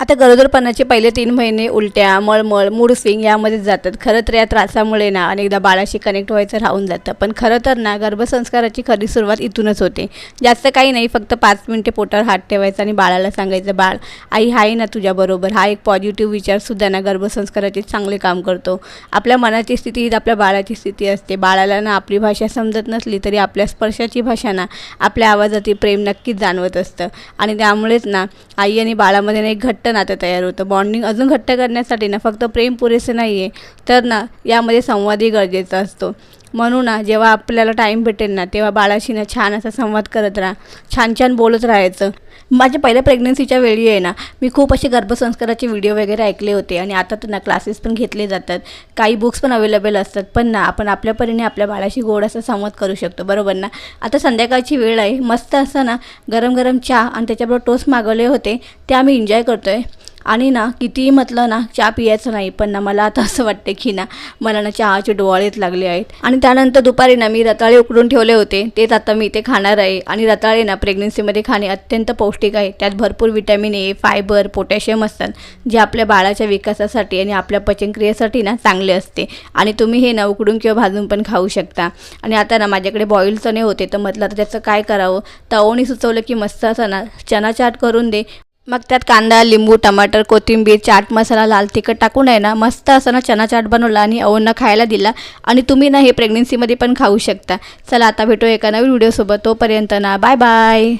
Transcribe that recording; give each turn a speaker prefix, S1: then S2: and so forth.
S1: आता गरोदरपणाचे पहिले 3 महिने उलट्या, मळमळ, मूड स्विंग यामध्येच जातात. खरं तर या त्रासामुळे ना अनेकदा बाळाशी कनेक्ट व्हायचं राहून जातं. पण खरं तर ना गर्भसंस्काराची खरी सुरुवात इथूनच होते. जास्त काही नाही, फक्त 5 मिनिटे पोटावर हात ठेवायचा आणि बाळाला सांगायचं, बाळ आई आहे ना तुझ्याबरोबर. हा एक पॉझिटिव्ह विचारसुद्धा ना गर्भसंस्काराचे चांगले काम करतो. आपल्या मनाची स्थिती हीच आपल्या बाळाची स्थिती असते. बाळाला ना आपली भाषा समजत नसली तरी आपल्या स्पर्शाची भाषा ना आपल्या आवाजातील प्रेम नक्कीच जाणवत असतं. आणि त्यामुळेच ना आई आणि बाळामध्ये ना एक घट्ट नातं तयार होतं. बॉन्डिंग अजून घट्ट करण्यासाठी ना फक्त प्रेम पुरेसे नाही आहे, तर ना यामध्ये संवादही गरजेचा असतो. म्हणून ना जेव्हा आपल्याला टाईम भेटेल ना तेव्हा बाळाशी ना छान असा संवाद करत राहा, छान छान बोलत राहायचं. माझ्या पहिल्या प्रेग्नन्सीच्या वेळी आहे ना मी खूप असे गर्भसंस्काराचे व्हिडिओ वगैरे ऐकले होते आणि आता तर ना क्लासेस पण घेतले जातात, काही बुक्स पण अवेलेबल असतात. पण ना आपण आपल्या परीने आपल्या बाळाशी गोड असा संवाद करू शकतो, बरोबर ना. आता संध्याकाळची वेळ आहे, मस्त असं ना गरम गरम चहा आणि त्याच्याबरोबर टोस्ट मागवले होते, ते आम्ही एन्जॉय करतो आहे. आणि ना कितीही म्हटलं ना चहा पियाचं नाही, पण ना मला आता असं वाटते की ना मला ना चहाचे डोळेच लागले आहेत. आणि त्यानंतर दुपारी ना मी रताळे उकडून ठेवले होते, तेच आता मी इथे खाणार आहे. आणि रताळे ना प्रेग्नन्सीमध्ये खाणे अत्यंत पौष्टिक आहे. त्यात भरपूर व्हिटॅमिन ए, फायबर, पोटॅशियम असतात, जे आपल्या बाळाच्या विकासासाठी आणि आपल्या पचनक्रियेसाठी ना चांगले असते. आणि तुम्ही हे ना उकडून किंवा भाजून पण खाऊ शकता. आणि आता ना माझ्याकडे बॉईल चणे होते, तर म्हटलं तर त्याचं काय करावं, तर अवनी सुचवलं की मस्त असं ना चना चाट करून दे. मग त्यात कांदा, लिंबू, टमाटर, कोथिंबीर, चाट मसाला, लाल तिखट टाकून आहे ना मस्त असं ना चना चाट बनवला आणि अवनला खायला दिला. आणि तुम्ही ना हे प्रेग्नन्सीमध्ये पण खाऊ शकता. चला आता भेटू एका नवीन व्हिडिओसोबत, तोपर्यंत ना बाय बाय.